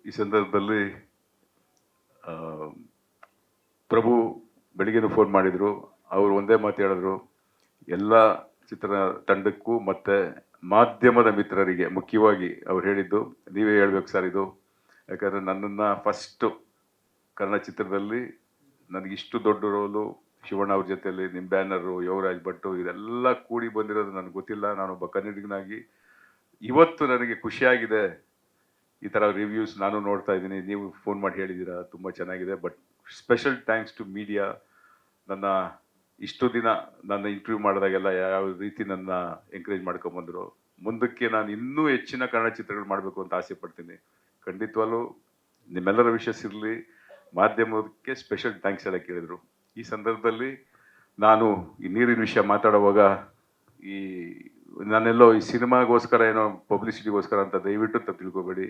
ಈ ಸಂದರ್ಭದಲ್ಲಿ ಪ್ರಭು ಬೆಳಿಗ್ಗೆನೂ ಫೋನ್ ಮಾಡಿದರು. ಅವರು ಒಂದೇ ಮಾತು ಹೇಳಿದ್ರು, ಎಲ್ಲ ಚಿತ್ರ ತಂಡಕ್ಕೂ ಮತ್ತು ಮಾಧ್ಯಮದ ಮಿತ್ರರಿಗೆ ಮುಖ್ಯವಾಗಿ ಅವ್ರು ಹೇಳಿದ್ದು, ನೀವೇ ಹೇಳ್ಬೇಕು ಸರ್ ಇದು. ಯಾಕಂದರೆ ನನ್ನನ್ನು ಫಸ್ಟು ಕನ್ನಡ ಚಿತ್ರದಲ್ಲಿ ನನಗಿಷ್ಟು ದೊಡ್ಡ ರೋಲು ಶಿವಣ್ಣ ಅವ್ರ ಜೊತೆಯಲ್ಲಿ, ನಿಮ್ಮ ಬ್ಯಾನರು, ಯುವರಾಜ್ ಭಟ್ಟು, ಇದೆಲ್ಲ ಕೂಡಿ ಬಂದಿರೋದು ನನಗೆ ಗೊತ್ತಿಲ್ಲ. ನಾನೊಬ್ಬ ಕನ್ನಡಿಗನಾಗಿ ಇವತ್ತು ನನಗೆ ಖುಷಿಯಾಗಿದೆ. ಈ ಥರ ರಿವ್ಯೂಸ್ ನಾನು ನೋಡ್ತಾ ಇದ್ದೀನಿ, ನೀವು ಫೋನ್ ಮಾಡಿ ಹೇಳಿದ್ದೀರಾ, ತುಂಬ ಚೆನ್ನಾಗಿದೆ. But special thanks to media. ನನ್ನ ಇಷ್ಟು ದಿನ ನನ್ನ ಇಂಟರ್ವ್ಯೂ ಮಾಡಿದಾಗೆಲ್ಲ ಯಾವ ರೀತಿ ನನ್ನ ಎಂಕರೇಜ್ ಮಾಡ್ಕೊಂಬಂದರು. ಮುಂದಕ್ಕೆ ನಾನು ಇನ್ನೂ ಹೆಚ್ಚಿನ ಕನ್ನಡ ಚಿತ್ರಗಳು ಮಾಡಬೇಕು ಅಂತ ಆಸೆ ಪಡ್ತೀನಿ. ಖಂಡಿತವಾಗ್ಲೂ ನಿಮ್ಮೆಲ್ಲರ ವಿಷಸ್ ಇರಲಿ. ಮಾಧ್ಯಮಕ್ಕೆ ಸ್ಪೆಷಲ್ ಥ್ಯಾಂಕ್ಸ್ ಎಲ್ಲ ಕೇಳಿದರು. ಈ ಸಂದರ್ಭದಲ್ಲಿ ನಾನು ಈ ನೀರಿನ ವಿಷಯ ಮಾತಾಡುವಾಗ ಈ ನಾನೆಲ್ಲೋ ಈ ಸಿನಿಮಾಗೋಸ್ಕರ ಏನೋ ಪಬ್ಲಿಸಿಟಿಗೋಸ್ಕರ ಅಂತ ದಯವಿಟ್ಟು ತಿಳ್ಕೊಬೇಡಿ.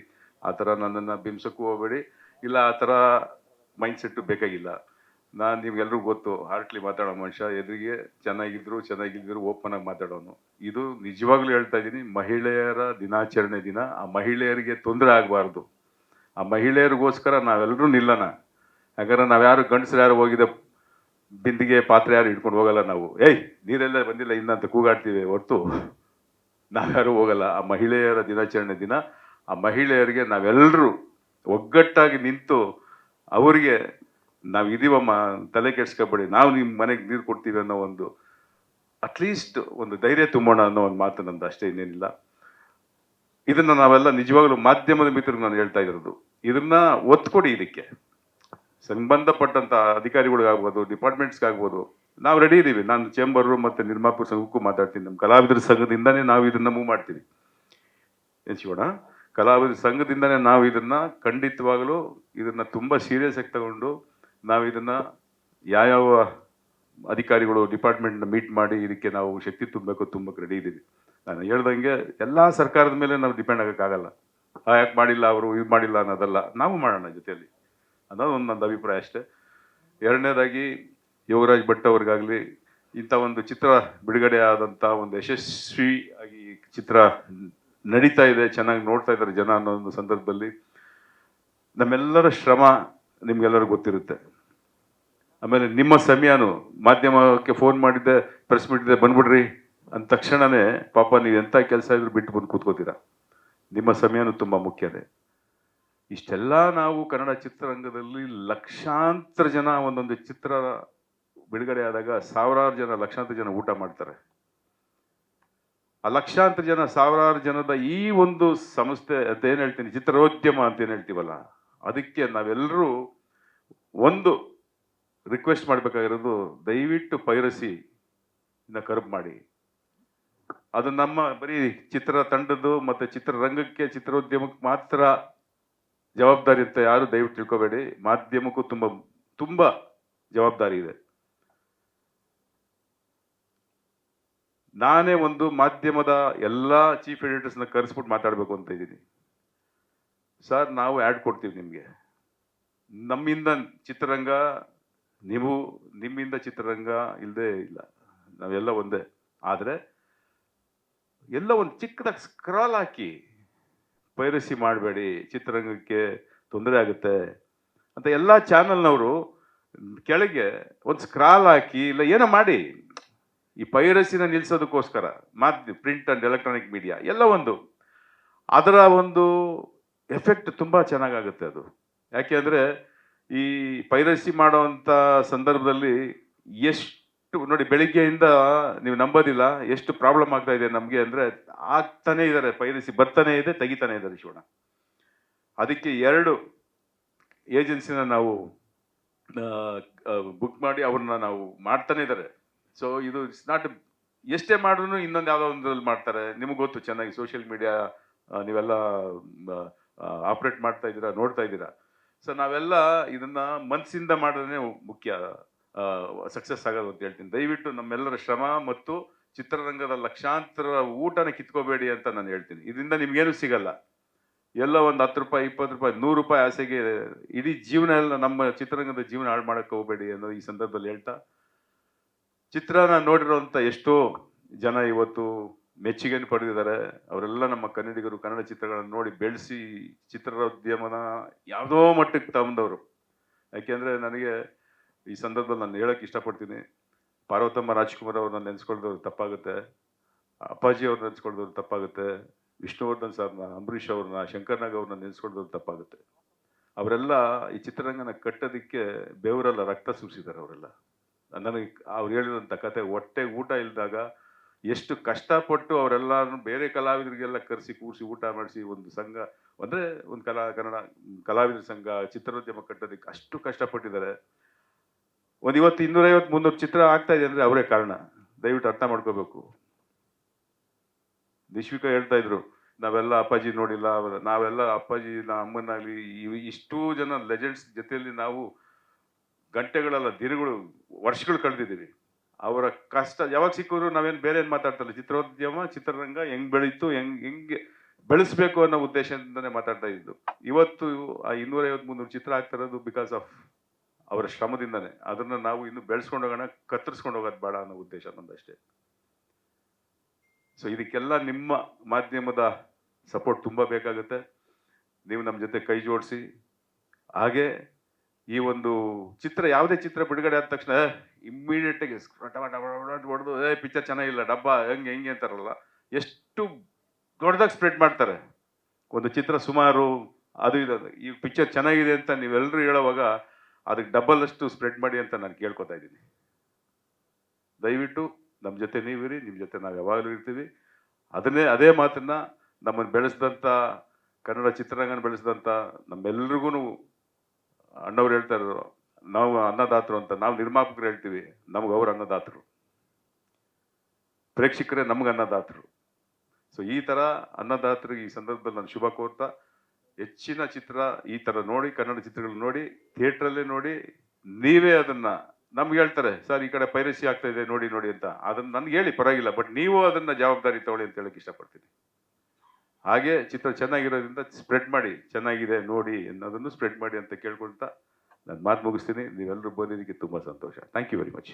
ಆ ಥರ ನನ್ನನ್ನು ಬಿಂಬಿಸೋಕ್ಕೂ ಹೋಗಬೇಡಿ. ಇಲ್ಲ ಆ ಥರ ಮೈಂಡ್ಸೆಟ್ಟು ಬೇಕಾಗಿಲ್ಲ. ನಾನು ನಿಮ್ಗೆಲ್ರಿಗೂ ಗೊತ್ತು, ಹಾರ್ಟ್ಲಿ ಮಾತಾಡೋ ಮನುಷ್ಯ. ಎದುರಿಗೆ ಚೆನ್ನಾಗಿದ್ರು ಓಪನ್ ಆಗಿ ಮಾತಾಡೋನು. ಇದು ನಿಜವಾಗ್ಲೂ ಹೇಳ್ತಾ ಇದ್ದೀನಿ, ಮಹಿಳೆಯರ ದಿನಾಚರಣೆ ದಿನ ಆ ಮಹಿಳೆಯರಿಗೆ ತೊಂದರೆ ಆಗಬಾರ್ದು. ಆ ಮಹಿಳೆಯರಿಗೋಸ್ಕರ ನಾವೆಲ್ಲರೂ ನಿಲ್ಲೋಣ. ಯಾಕಂದ್ರೆ ನಾವ್ಯಾರು ಗಂಡಸರು ಯಾರು ಹೋಗಿದ್ದೆ ಬಿಂದಿಗೆ ಪಾತ್ರೆ ಯಾರು ಹಿಡ್ಕೊಂಡು ಹೋಗಲ್ಲ. ನಾವು ನೀರೆಲ್ಲ ಬಂದಿಲ್ಲ ಇನ್ನಂತ ಕೂಗಾಡ್ತೀವಿ ಹೊರತು ನಾವ್ಯಾರು ಹೋಗಲ್ಲ. ಆ ಮಹಿಳೆಯರ ದಿನಾಚರಣೆ ದಿನ ಆ ಮಹಿಳೆಯರಿಗೆ ನಾವೆಲ್ಲರೂ ಒಗ್ಗಟ್ಟಾಗಿ ನಿಂತು ಅವರಿಗೆ ನಾವು ಇದೀವಮ್ಮ, ತಲೆ ಕೆಡ್ಸ್ಕೊಬೇಡಿ, ನಾವು ನಿಮ್ಮ ಮನೆಗೆ ನೀರು ಕೊಡ್ತೀವಿ ಅನ್ನೋ ಒಂದು ಅಟ್ಲೀಸ್ಟ್ ಒಂದು ಧೈರ್ಯ ತುಂಬೋಣ ಅನ್ನೋ ಒಂದು ಮಾತು ನಂದು, ಅಷ್ಟೇ, ಇನ್ನೇನಿಲ್ಲ. ಇದನ್ನು ನಾವೆಲ್ಲ ನಿಜವಾಗ್ಲೂ ಮಾಧ್ಯಮದ ಮಿತ್ರರು ನಾನು ಹೇಳ್ತಾ ಇರೋದು, ಇದನ್ನ ಒತ್ತು ಕೊಡಿ. ಇದಕ್ಕೆ ಸಂಬಂಧಪಟ್ಟಂಥ ಅಧಿಕಾರಿಗಳಿಗಾಗ್ಬೋದು, ಡಿಪಾರ್ಟ್ಮೆಂಟ್ಸ್ಗಾಗ್ಬೋದು, ನಾವು ರೆಡಿ ಇದ್ದೀವಿ. ನಾನು ಚೇಂಬರು ಮತ್ತು ನಿರ್ಮಾಪಕ ಸಂಘಕ್ಕೂ ಮಾತಾಡ್ತೀನಿ. ನಮ್ಮ ಕಲಾವಿದರ ಸಂಘದಿಂದನೇ ನಾವು ಇದನ್ನು ಮೂವ್ ಮಾಡ್ತೀವಿ. ಏನು ಶಿವಣ್ಣ, ಕಲಾವಿದರ ಸಂಘದಿಂದನೇ ನಾವು ಇದನ್ನು ಖಂಡಿತವಾಗಲೂ ಇದನ್ನು ತುಂಬ ಸೀರಿಯಸ್ ಆಗಿ ತಗೊಂಡು ನಾವು ಇದನ್ನು ಯಾವ್ಯಾವ ಅಧಿಕಾರಿಗಳು ಡಿಪಾರ್ಟ್ಮೆಂಟ್ನ ಮೀಟ್ ಮಾಡಿ ಇದಕ್ಕೆ ನಾವು ಶಕ್ತಿ ತುಂಬಕ್ಕೆ ರೆಡಿ ಇದ್ದೀವಿ. ನಾನು ಹೇಳ್ದಂಗೆ ಎಲ್ಲ ಸರ್ಕಾರದ ಮೇಲೆ ನಾವು ಡಿಪೆಂಡ್ ಆಗೋಕ್ಕಾಗಲ್ಲ. ಯಾಕೆ ಮಾಡಿಲ್ಲ ಅವರು, ಇದು ಮಾಡಿಲ್ಲ ಅನ್ನೋದಲ್ಲ, ನಾವು ಮಾಡೋಣ ಜೊತೆಯಲ್ಲಿ ಅನ್ನೋದು ಒಂದು ನನ್ನ ಅಭಿಪ್ರಾಯ ಅಷ್ಟೇ. ಎರಡನೇದಾಗಿ ಯೋಗರಾಜ್ ಭಟ್ ಅವ್ರಿಗಾಗಲಿ, ಇಂಥ ಒಂದು ಚಿತ್ರ ಬಿಡುಗಡೆ ಆದಂಥ ಒಂದು ಯಶಸ್ವಿಯಾಗಿ ಚಿತ್ರ ನಡೀತಾ ಇದೆ, ಚೆನ್ನಾಗಿ ನೋಡ್ತಾ ಇದ್ದಾರೆ ಜನ ಅನ್ನೋ ಒಂದು ಸಂದರ್ಭದಲ್ಲಿ ನಮ್ಮೆಲ್ಲರ ಶ್ರಮ ನಿಮ್ಗೆಲ್ಲರಿಗೂ ಗೊತ್ತಿರುತ್ತೆ. ಆಮೇಲೆ ನಿಮ್ಮ ಸಮಯನೂ, ಮಾಧ್ಯಮಕ್ಕೆ ಫೋನ್ ಮಾಡಿದ್ದೆ, ಪ್ರೆಸ್ ಮೀಟ್ ಇದೆ ಬಂದ್ಬಿಡ್ರಿ ಅಂದ ತಕ್ಷಣವೇ ಪಾಪ ನೀವು ಎಂಥ ಕೆಲಸ ಇದ್ರು ಬಿಟ್ಟು ಬಂದು ಕೂತ್ಕೋತೀರ. ನಿಮ್ಮ ಸಮಯನೂ ತುಂಬ ಮುಖ್ಯನೇ. ಇಷ್ಟೆಲ್ಲ ನಾವು ಕನ್ನಡ ಚಿತ್ರರಂಗದಲ್ಲಿ ಲಕ್ಷಾಂತರ ಜನ ಒಂದೊಂದು ಚಿತ್ರ ಬಿಡುಗಡೆ ಆದಾಗ ಸಾವಿರಾರು ಜನ, ಲಕ್ಷಾಂತರ ಜನ ಊಟ ಮಾಡ್ತಾರೆ. ಆ ಲಕ್ಷಾಂತರ ಜನ, ಸಾವಿರಾರು ಜನದ ಈ ಒಂದು ಸಂಸ್ಥೆ ಅಂತ ಏನು ಹೇಳ್ತೀನಿ, ಚಿತ್ರೋದ್ಯಮ ಅಂತ ಏನು ಹೇಳ್ತೀವಲ್ಲ, ಅದಕ್ಕೆ ನಾವೆಲ್ಲರೂ ಒಂದು ರಿಕ್ವೆಸ್ಟ್ ಮಾಡಬೇಕಾಗಿರೋದು, ದಯವಿಟ್ಟು ಪೈರಸಿ ಕರ್ಬ್ ಮಾಡಿ. ಅದು ನಮ್ಮ ಬರೀ ಚಿತ್ರ ತಂಡದ್ದು ಮತ್ತು ಚಿತ್ರರಂಗಕ್ಕೆ, ಚಿತ್ರೋದ್ಯಮಕ್ಕೆ ಮಾತ್ರ ಜವಾಬ್ದಾರಿ ಅಂತ ಯಾರು ದಯವಿಟ್ಟು ತಿಳ್ಕೊಬೇಡಿ. ಮಾಧ್ಯಮಕ್ಕೂ ತುಂಬ ತುಂಬ ಜವಾಬ್ದಾರಿ ಇದೆ. ನಾನೇ ಒಂದು ಮಾಧ್ಯಮದ ಎಲ್ಲ ಚೀಫ್ ಎಡಿಟರ್ಸ್ನ ಕರೆಸ್ಬಿಟ್ಟು ಮಾತಾಡಬೇಕು ಅಂತ ಇದ್ದೀನಿ. ಸರ್, ನಾವು ಆ್ಯಡ್ ಕೊಡ್ತೀವಿ ನಿಮಗೆ, ನಮ್ಮಿಂದ ಚಿತ್ರರಂಗ, ನೀವು ನಿಮ್ಮಿಂದ ಚಿತ್ರರಂಗ ಇಲ್ಲದೆ ಇಲ್ಲ, ನಾವೆಲ್ಲ ಒಂದೇ. ಆದರೆ ಎಲ್ಲ ಒಂದು ಚಿಕ್ಕದಾಗಿ ಸ್ಕ್ರಾಲ್ ಹಾಕಿ, ಪೈರಸಿ ಮಾಡಬೇಡಿ, ಚಿತ್ರರಂಗಕ್ಕೆ ತೊಂದರೆ ಆಗುತ್ತೆ ಅಂತ ಎಲ್ಲ ಚಾನಲ್ನವರು ಕೆಳಗೆ ಒಂದು ಸ್ಕ್ರಾಲ್ ಹಾಕಿ, ಇಲ್ಲ ಏನೋ ಮಾಡಿ ಈ ಪೈರಸಿನ ನಿಲ್ಲಿಸೋದಕ್ಕೋಸ್ಕರ ಪ್ರಿಂಟ್ ಆ್ಯಂಡ್ ಎಲೆಕ್ಟ್ರಾನಿಕ್ ಮೀಡಿಯಾ ಎಲ್ಲ ಒಂದು ಅದರ ಒಂದು ಎಫೆಕ್ಟ್ ತುಂಬ ಚೆನ್ನಾಗಾಗುತ್ತೆ ಅದು. ಯಾಕೆ ಅಂದರೆ ಈ ಪೈರಸಿ ಮಾಡೋವಂಥ ಸಂದರ್ಭದಲ್ಲಿ ಎಷ್ಟು ನೋಡಿ, ಬೆಳಿಗ್ಗೆಯಿಂದ ನೀವು ನಂಬೋದಿಲ್ಲ ಎಷ್ಟು ಪ್ರಾಬ್ಲಮ್ ಆಗ್ತಾ ಇದೆ ನಮಗೆ. ಅಂದರೆ ಆಗ್ತಾನೆ ಇದ್ದಾರೆ, ಪೈರಸಿ ಬರ್ತಾನೆ ಇದೆ, ತೆಗಿತಾನೆ ಇದ್ದಾರೆ ಶಿವಣ್ಣ. ಅದಕ್ಕೆ 2 ಏಜೆನ್ಸಿನ ನಾವು ಬುಕ್ ಮಾಡಿ ಅವ್ರನ್ನ ನಾವು ಮಾಡ್ತಾನೆ ಇದ್ದಾರೆ. ಸೊ ಇದು ಇಟ್ಸ್ ನಾಟ್, ಎಷ್ಟೇ ಮಾಡಿದ್ರು ಇನ್ನೊಂದು ಯಾವುದೋ ಒಂದ್ರಲ್ಲಿ ಮಾಡ್ತಾರೆ. ನಿಮಗೆ ಗೊತ್ತು ಚೆನ್ನಾಗಿ, ಸೋಷಿಯಲ್ ಮೀಡಿಯಾ ನೀವೆಲ್ಲ ಆಪ್ರೇಟ್ ಮಾಡ್ತಾ ಇದ್ದೀರಾ, ನೋಡ್ತಾ ಇದ್ದೀರಾ. ಸೊ ನಾವೆಲ್ಲ ಇದನ್ನ ಮನಸ್ಸಿಂದ ಮಾಡಿದ್ರೆ ಮುಖ್ಯ ಸಕ್ಸಸ್ ಆಗೋದು ಅಂತ ಹೇಳ್ತೀನಿ. ದಯವಿಟ್ಟು ನಮ್ಮೆಲ್ಲರ ಶ್ರಮ ಮತ್ತು ಚಿತ್ರರಂಗದ ಲಕ್ಷಾಂತರ ಊಟನ ಕಿತ್ಕೋಬೇಡಿ ಅಂತ ನಾನು ಹೇಳ್ತೀನಿ. ಇದರಿಂದ ನಿಮ್ಗೇನು ಸಿಗಲ್ಲ. ಎಲ್ಲೋ ಒಂದು 10 ರೂಪಾಯಿ, 20 ರೂಪಾಯಿ, 100 ರೂಪಾಯಿ ಆಸೆಗೆ ಇಡೀ ಜೀವನ ಎಲ್ಲ, ನಮ್ಮ ಚಿತ್ರರಂಗದ ಜೀವನ ಹಾಳು ಮಾಡೋಕ್ಕೆ ಹೋಗಬೇಡಿ ಅನ್ನೋ ಈ ಸಂದರ್ಭದಲ್ಲಿ ಹೇಳ್ತಾ, ಚಿತ್ರನ ನೋಡಿರೋಂಥ ಎಷ್ಟೋ ಜನ ಇವತ್ತು ಮೆಚ್ಚುಗೆಯನ್ನು ಪಡೆದಿದ್ದಾರೆ. ಅವರೆಲ್ಲ ನಮ್ಮ ಕನ್ನಡಿಗರು ಕನ್ನಡ ಚಿತ್ರಗಳನ್ನು ನೋಡಿ ಬೆಳೆಸಿ ಚಿತ್ರೋದ್ಯಮನ ಯಾವುದೋ ಮಟ್ಟಕ್ಕೆ ತಗೊಂಡವರು. ಯಾಕೆಂದರೆ ನನಗೆ ಈ ಸಂದರ್ಭದಲ್ಲಿ ನಾನು ಹೇಳೋಕ್ಕೆ ಇಷ್ಟಪಡ್ತೀನಿ, ಪಾರ್ವತಮ್ಮ ರಾಜ್ಕುಮಾರ್ ಅವ್ರನ್ನ ನೆನೆಸ್ಕೊಳ್ದವ್ರು ತಪ್ಪಾಗುತ್ತೆ, ಅಪ್ಪಾಜಿ ಅವ್ರನ್ನ ನೆನೆಸ್ಕೊಳ್ದವ್ರು ತಪ್ಪಾಗುತ್ತೆ, ವಿಷ್ಣುವರ್ಧನ್ ಸರ್ನ, ಅಂಬರೀಷ್ ಅವ್ರನ್ನ, ಶಂಕರ್ನಾಗ್ ಅವ್ರನ್ನ ನೆನೆಸ್ಕೊಳ್ದವ್ರು ತಪ್ಪಾಗುತ್ತೆ. ಅವರೆಲ್ಲ ಈ ಚಿತ್ರರಂಗನ ಕಟ್ಟೋದಕ್ಕೆ ಬೆವರಲ್ಲ ರಕ್ತ ಸುರಿಸಿದ್ದಾರೆ ಅವರೆಲ್ಲ. ನನಗೆ ಅವ್ರು ಹೇಳಿದಂಥ ಕತೆ, ಹೊಟ್ಟೆ ಊಟ ಇಲ್ದಾಗ ಎಷ್ಟು ಕಷ್ಟಪಟ್ಟು ಅವರೆಲ್ಲರೂ ಬೇರೆ ಕಲಾವಿದರಿಗೆಲ್ಲ ಕರೆಸಿ ಕೂರಿಸಿ ಊಟ ಮಾಡಿಸಿ ಒಂದು ಸಂಘ ಅಂದರೆ ಒಂದು ಕನ್ನಡ ಕಲಾವಿದರ ಸಂಘ ಚಿತ್ರೋದ್ಯಮ ಕಟ್ಟೋದಕ್ಕೆ ಅಷ್ಟು ಕಷ್ಟಪಟ್ಟಿದ್ದಾರೆ. ಒಂದು ಇವತ್ತು 250-300 ಚಿತ್ರ ಆಗ್ತಾ ಇದೆ ಅಂದರೆ ಅವರೇ ಕಾರಣ. ದಯವಿಟ್ಟು ಅರ್ಥ ಮಾಡ್ಕೋಬೇಕು. ನಿಶ್ವಿಕಾ ಹೇಳ್ತಾ ಇದ್ರು, ನಾವೆಲ್ಲ ಅಪ್ಪಾಜಿ ನೋಡಿಲ್ಲ, ನಾವೆಲ್ಲ ಅಪ್ಪಾಜಿ ಅಮ್ಮನಾಗಲಿ ಇಷ್ಟೂ ಜನ ಲೆಜೆಂಡ್ಸ್ ಜೊತೆಯಲ್ಲಿ ನಾವು ಗಂಟೆಗಳಲ್ಲ ದಿನಗಳು ವರ್ಷಗಳು ಕಳೆದಿದ್ದೀವಿ. ಅವರ ಕಷ್ಟ ಯಾವಾಗ ಸಿಕ್ಕಿದ್ರು ನಾವೇನು ಬೇರೆ ಏನು ಮಾತಾಡ್ತಲ್ಲ, ಚಿತ್ರೋದ್ಯಮ ಚಿತ್ರರಂಗ ಹೆಂಗ್ ಬೆಳೀತು, ಹೆಂಗೆ ಬೆಳೆಸ್ಬೇಕು ಅನ್ನೋ ಉದ್ದೇಶದಿಂದನೇ ಮಾತಾಡ್ತಾ ಇದ್ದು. ಇವತ್ತು ಆ 250-300 ಚಿತ್ರ ಆಗ್ತಾ ಇರೋದು ಬಿಕಾಸ್ ಆಫ್ ಅವರ ಶ್ರಮದಿಂದನೇ. ಅದನ್ನ ನಾವು ಇನ್ನು ಬೆಳೆಸ್ಕೊಂಡು ಹೋಗೋಣ, ಕತ್ತರಿಸ್ಕೊಂಡು ಹೋಗೋದು ಬೇಡ ಅನ್ನೋ ಉದ್ದೇಶ ನಮ್ದಷ್ಟೇ. ಸೊ ಇದಕ್ಕೆಲ್ಲ ನಿಮ್ಮ ಮಾಧ್ಯಮದ ಸಪೋರ್ಟ್ ತುಂಬ ಬೇಕಾಗುತ್ತೆ. ನೀವು ನಮ್ಮ ಜೊತೆ ಕೈ ಜೋಡಿಸಿ, ಹಾಗೆ ಈ ಒಂದು ಚಿತ್ರ ಯಾವುದೇ ಚಿತ್ರ ಬಿಡುಗಡೆ ಆದ ತಕ್ಷಣ ಇಮ್ಮಿಡಿಯೇಟಾಗಿ ಹೊಡೆದು ಪಿಕ್ಚರ್ ಚೆನ್ನಾಗಿಲ್ಲ ಡಬ್ಬ ಹೆಂಗೆ ಅಂತಾರಲ್ಲ, ಎಷ್ಟು ದೊಡ್ಡದಾಗಿ ಸ್ಪ್ರೆಡ್ ಮಾಡ್ತಾರೆ. ಒಂದು ಚಿತ್ರ ಸುಮಾರು ಅದು ಇದು ಈ ಪಿಕ್ಚರ್ ಚೆನ್ನಾಗಿದೆ ಅಂತ ನೀವೆಲ್ಲರೂ ಹೇಳೋವಾಗ ಅದಕ್ಕೆ ಡಬಲ್ ಅಷ್ಟು ಸ್ಪ್ರೆಡ್ ಮಾಡಿ ಅಂತ ನಾನು ಕೇಳ್ಕೊತಾ ಇದ್ದೀನಿ. ದಯವಿಟ್ಟು ನಮ್ಮ ಜೊತೆ ನೀವಿರಿ, ನಿಮ್ಮ ಜೊತೆ ನಾವು ಯಾವಾಗಲೂ ಇರ್ತೀವಿ. ಅದೇ ಮಾತನ್ನ ನಮ್ಮನ್ನು ಬೆಳೆಸಿದಂಥ ಕನ್ನಡ ಚಿತ್ರರಂಗನ ಬೆಳೆಸಿದಂಥ ನಮ್ಮೆಲ್ರಿಗೂ ಅಣ್ಣವ್ರು ಹೇಳ್ತಾರೆ, ನಾವು ಅನ್ನದಾತರು ಅಂತ. ನಾವು ನಿರ್ಮಾಪಕರು ಹೇಳ್ತೀವಿ, ನಮ್ಗೆ ಅವ್ರು ಅನ್ನದಾತರು, ಪ್ರೇಕ್ಷಕರೇ ನಮ್ಗೆ ಅನ್ನದಾತರು. ಸೊ ಈ ಥರ ಅನ್ನದಾತರಿಗೆ ಈ ಸಂದರ್ಭದಲ್ಲಿ ನಾನು ಶುಭ ಕೋರ್ತಾ, ಹೆಚ್ಚಿನ ಚಿತ್ರ ಈ ಥರ ನೋಡಿ, ಕನ್ನಡ ಚಿತ್ರಗಳು ನೋಡಿ, ಥಿಯೇಟ್ರಲ್ಲೇ ನೋಡಿ. ನೀವೇ ಅದನ್ನು ನಮ್ಗೆ ಹೇಳ್ತಾರೆ, ಸರ್ ಈ ಕಡೆ ಪೈರಸಿ ಆಗ್ತಾ ಇದೆ ನೋಡಿ ಅಂತ. ಅದನ್ನು ನನಗೆ ಹೇಳಿ ಪರವಾಗಿಲ್ಲ, ಬಟ್ ನೀವು ಅದನ್ನು ಜವಾಬ್ದಾರಿ ತಗೊಳ್ಳಿ ಅಂತ ಹೇಳಕ್ಕೆ ಇಷ್ಟಪಡ್ತೀನಿ. ಹಾಗೆ ಚಿತ್ರ ಚೆನ್ನಾಗಿರೋದ್ರಿಂದ ಸ್ಪ್ರೆಡ್ ಮಾಡಿ, ಚೆನ್ನಾಗಿದೆ ನೋಡಿ ಅನ್ನೋದನ್ನು ಸ್ಪ್ರೆಡ್ ಮಾಡಿ ಅಂತ ಕೇಳ್ಕೊಳ್ತಾ ನಾನು ಮಾತು ಮುಗಿಸ್ತೀನಿ. ನೀವೆಲ್ಲರೂ ಬಂದಿದ್ದಕ್ಕೆ ತುಂಬ ಸಂತೋಷ. Thank you very much.